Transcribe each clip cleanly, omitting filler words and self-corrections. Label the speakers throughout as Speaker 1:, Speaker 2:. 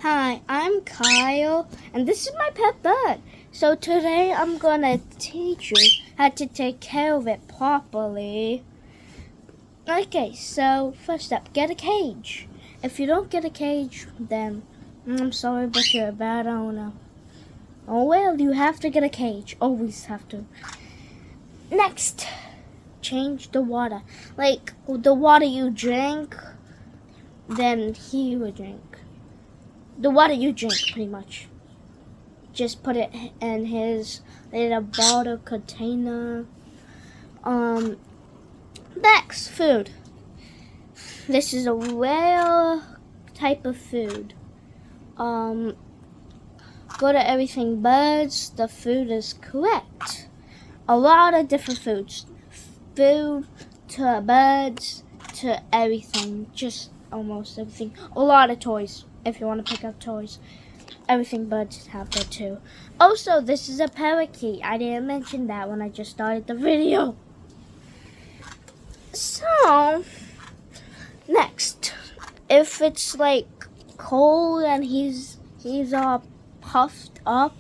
Speaker 1: Hi, I'm Kyle, and this is my pet bird. So today I'm gonna teach you how to take care of it properly. Okay, so first step, get a cage. If you don't get a cage, then I'm sorry, but you're a bad owner. Oh well, you have to get a cage. Always have to. Next, change the water. Like the water you drink, then he would drink. The water you drink, pretty much. Just put it in his little bottle container. Next, food. This is a rare type of food. Go to Everything Birds. The food is correct. A lot of different foods. Food to birds to everything. Just almost everything. A lot of toys, if you want to pick up toys. Everything Birds have that too. Also, this is a parakeet. I didn't mention that when I just started the video. So, next, if it's like cold and he's all puffed up,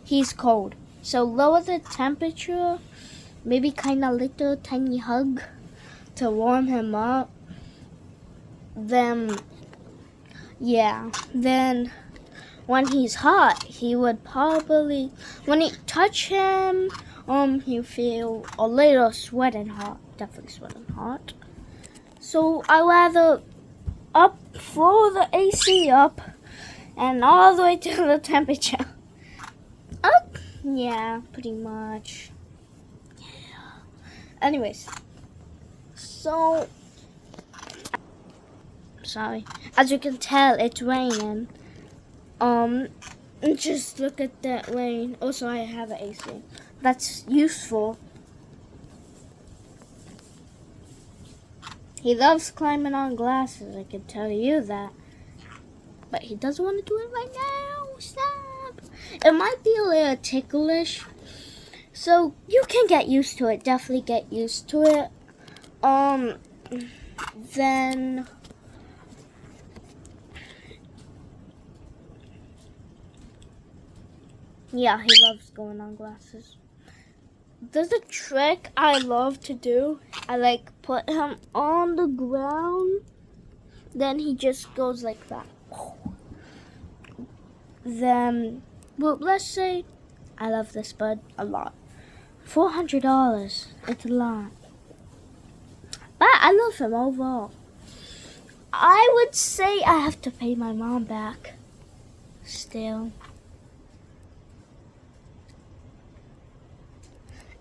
Speaker 1: he's cold. So lower the temperature, maybe kind of little tiny hug to warm him up. Then when he's hot, he would probably, when you touch him, you feel a little sweating hot, definitely sweating hot. So I rather throw the AC up and all the way to the temperature. Up? Yeah, pretty much. Yeah. Anyways, so, sorry. As you can tell, it's raining. Just look at that rain. Also, I have an AC. That's useful. He loves climbing on glasses, I can tell you that. But he doesn't want to do it right now. Stop. It might be a little ticklish. So, you can get used to it. Definitely get used to it. Then... yeah, he loves going on glasses. There's a trick I love to do. I put him on the ground. Then he just goes like that. Then, well, let's say I love this bird a lot. $400. It's a lot. But I love him overall. I would say I have to pay my mom back. Still.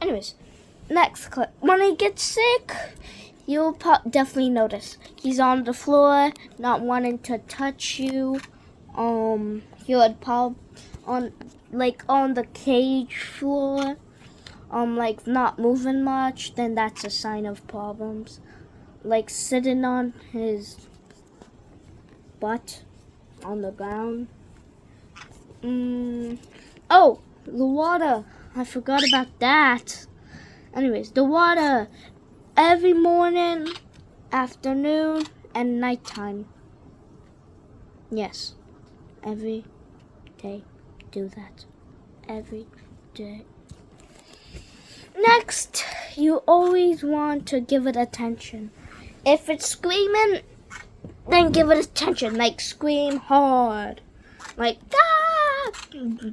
Speaker 1: Anyways, next clip. When he gets sick, you'll definitely notice. He's on the floor, not wanting to touch you. He would pop on the cage floor, not moving much. Then that's a sign of problems. Like sitting on his butt on the ground. Oh, the water. I forgot about that. Anyways, the water every morning, afternoon, and nighttime. Yes, every day. Do that. Every day. Next, you always want to give it attention. If it's screaming, then give it attention. Like scream hard. Like ah!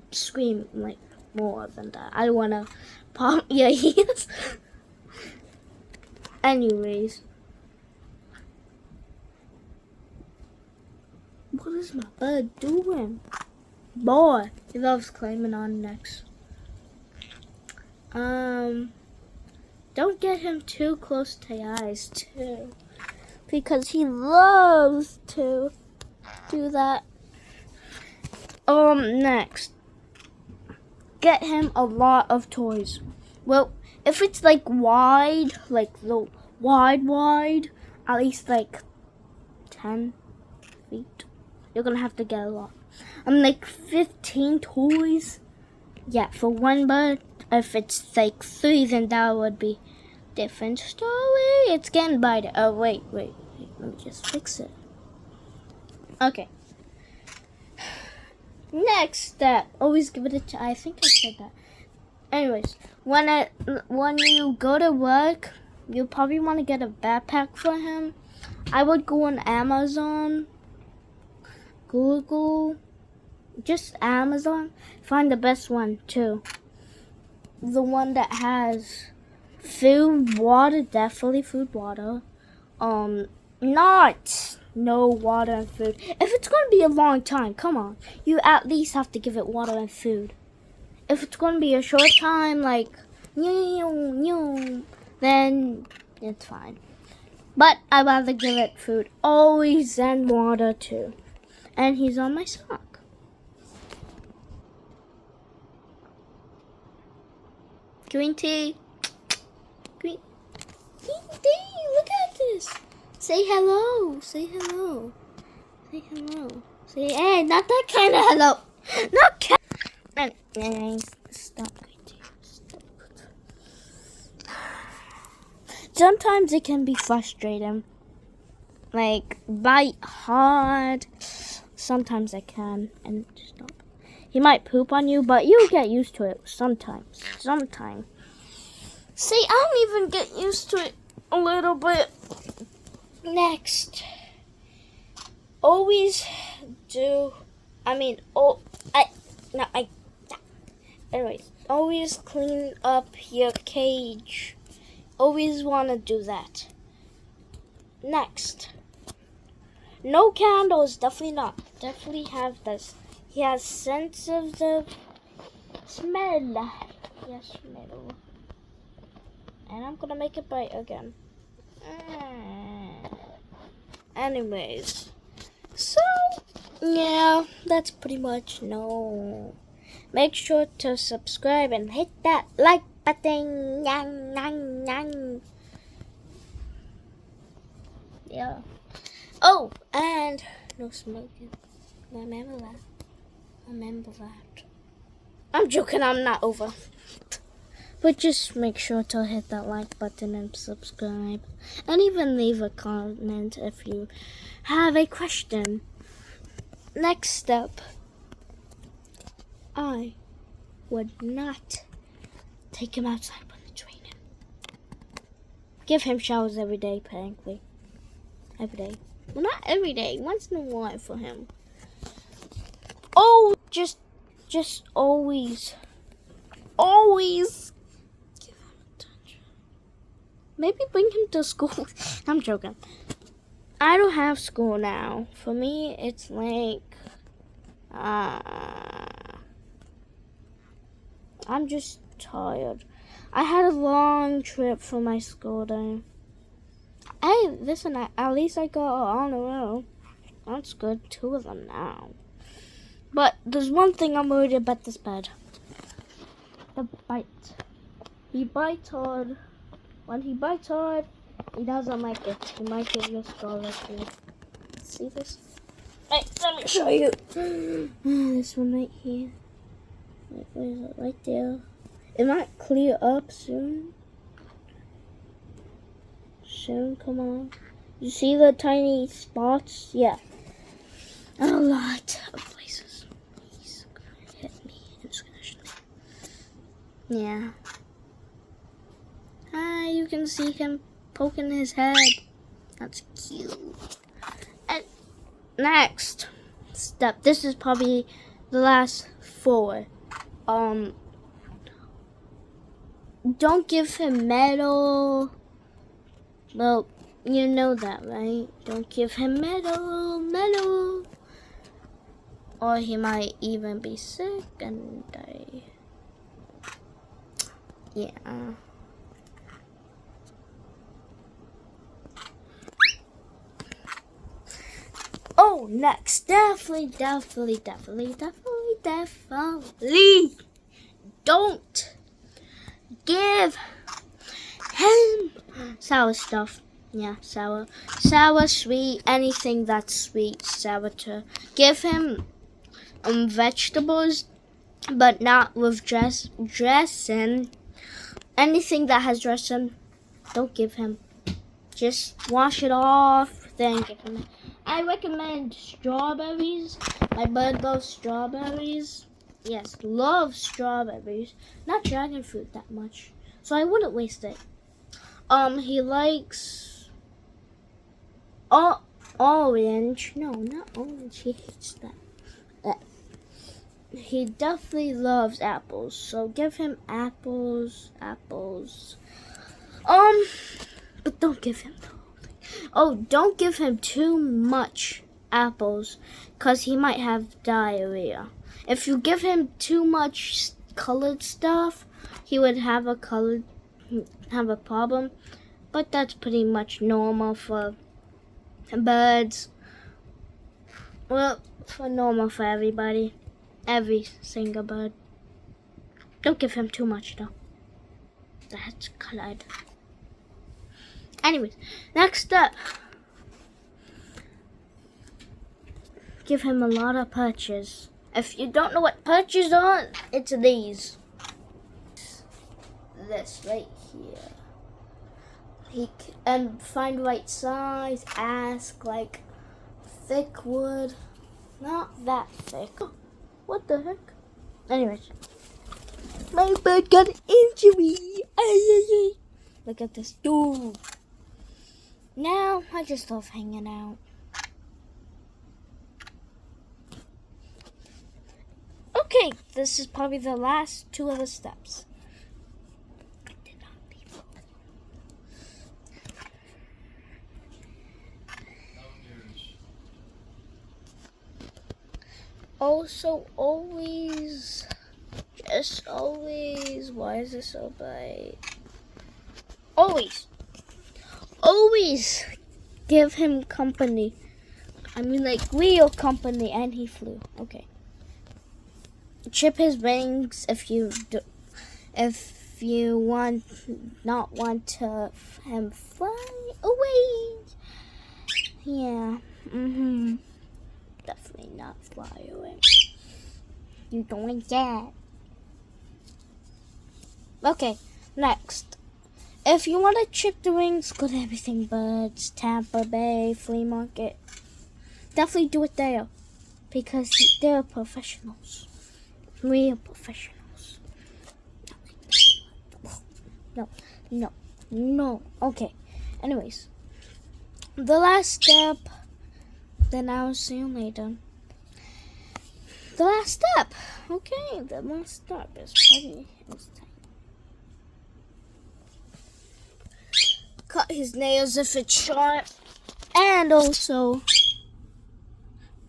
Speaker 1: Scream like more than that. I don't want to pop your ears. Anyways. What is my bird doing? Boy, he loves climbing on necks. Don't get him too close to your eyes too. Because he loves to do that. Next. Get him a lot of toys. Well, if it's wide, the wide, at least 10 feet, you're gonna have to get a lot. 15 toys. Yeah, for one bird. If it's 3, then that would be different story. It's getting brighter. Oh, wait. Let me just fix it. Okay. Next step, always give it a try. I think I said that. Anyways, when you go to work, you probably want to get a backpack for him. I would go on Amazon, Google, just Amazon. Find the best one too. The one that has food, water, definitely food, water. Not no water and food. If it's going to be a long time, come on. You at least have to give it water and food. If it's going to be a short time, like, then it's fine. But I'd rather give it food always and water too. And he's on my sock. Green tea. Green tea. Look at this. Say hello. Say hello. Say hello. Say, hey, not that kind of hello. Not kind. Stop. Stop. Sometimes it can be frustrating. Like, bite hard. Sometimes I can. And stop. He might poop on you, but you'll get used to it sometimes. Sometimes. See, I don't even get used to it a little bit. Next. Always do. Anyways, always clean up your cage. Always want to do that. Next. No candles, definitely not. Definitely have this. He has sensitive smell. Yes, smell. And I'm gonna make it bite again. Anyways. So, yeah, that's pretty much no. Make sure to subscribe and hit that like button. Yang, yang, yang. Yeah. Oh, and no smoking. Remember that. I'm joking, I'm not over. But just make sure to hit that like button and subscribe. And even leave a comment if you have a question. Next step. I would not take him outside when it's raining. Give him showers every day, apparently. Every day. Well, not every day. Once in a while for him. Oh, just always give him attention. Maybe bring him to school. I'm joking. I don't have school now. For me, it's like, I'm just tired. I had a long trip for my school day. Hey, listen, at least I got on a row. That's good. 2 of them now. But there's one thing I'm worried about this bed. The bite. He bites hard. When he bites hard, he doesn't like it. He might give you a scar right here. See this? Hey, let me show you. This one right here. Where is it? Right there. It might clear up soon. Come on. You see the tiny spots? Yeah. A lot of places. He's gonna hit me. It's gonna shoot me. Yeah. You can see him poking his head. That's cute. And next step. This is probably the last 4. Don't give him metal. Well, you know that, right? Don't give him metal. Or he might even be sick and die. Yeah. Oh, next. Definitely. Don't give him sour stuff. Yeah, sour, sweet, anything that's sweet, sour to give him vegetables, but not with dressing. Anything that has dressing, don't give him. Just wash it off, then give him. I recommend strawberries. My bird loves strawberries. Yes, loves strawberries. Not dragon fruit that much, so I wouldn't waste it. He likes orange. No, not orange. He hates that. He definitely loves apples, so give him apples. But don't give him the whole thing. Oh, don't give him too much apples, cause he might have diarrhea. If you give him too much colored stuff, he would have a problem. But that's pretty much normal for birds. Well, normal for everybody. Every single bird. Don't give him too much though. That's colored. Anyways, next up. Give him a lot of perches. If you don't know what perches are, it's these. This right here. And find right size. Ask like thick wood. Not that thick. What the heck? Anyways. My bird got an injury. Look at this dude. Now, I just love hanging out. Okay, this is probably the last two of the steps. I did not leave. Also, always, just always, why is this so bright? Always give him company. I mean, like real company, and he flew. Okay. Chip his wings if you not want to him fly away. Yeah. Definitely not fly away. You don't want that. Okay, next. If you want to chip the wings, go to Everything Birds, Tampa Bay, Flea Market. Definitely do it there. Because they're professionals. Real professionals. No. Okay. Anyways. The last step. Then I'll see you later. The last step. Okay, the last step is pretty insane. Cut his nails if it's short. And also,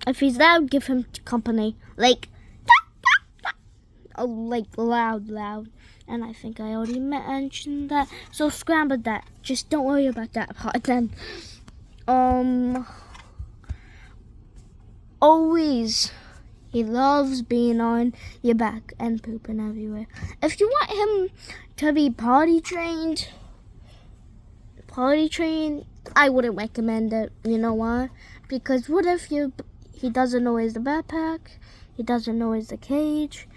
Speaker 1: if he's loud, give him company. Like loud. And I think I already mentioned that. So scramble that. Just don't worry about that part then. Always, he loves being on your back and pooping everywhere. If you want him to be potty trained, I wouldn't recommend it. You know why? Because what if he doesn't know where's the backpack, he doesn't know where's the cage.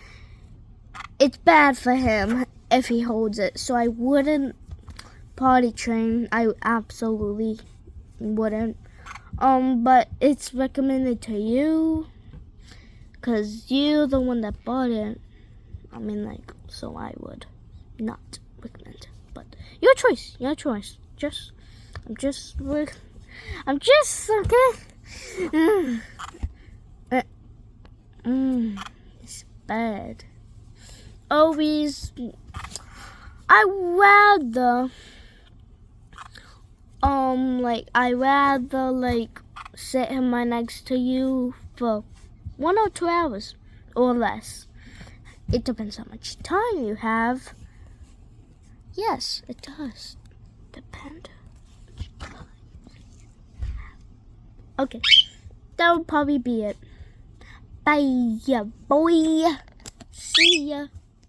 Speaker 1: It's bad for him if he holds it. So I wouldn't potty train. I absolutely wouldn't. But it's recommended to you, cause you're the one that bought it. I mean, like, so I would not recommend. But your choice. I'm just okay. It's bad. Always, I rather sit him right next to you for 1 or 2 hours or less. It depends how much time you have. Yes, it does depend. Okay, that would probably be it. Bye, boy. See ya.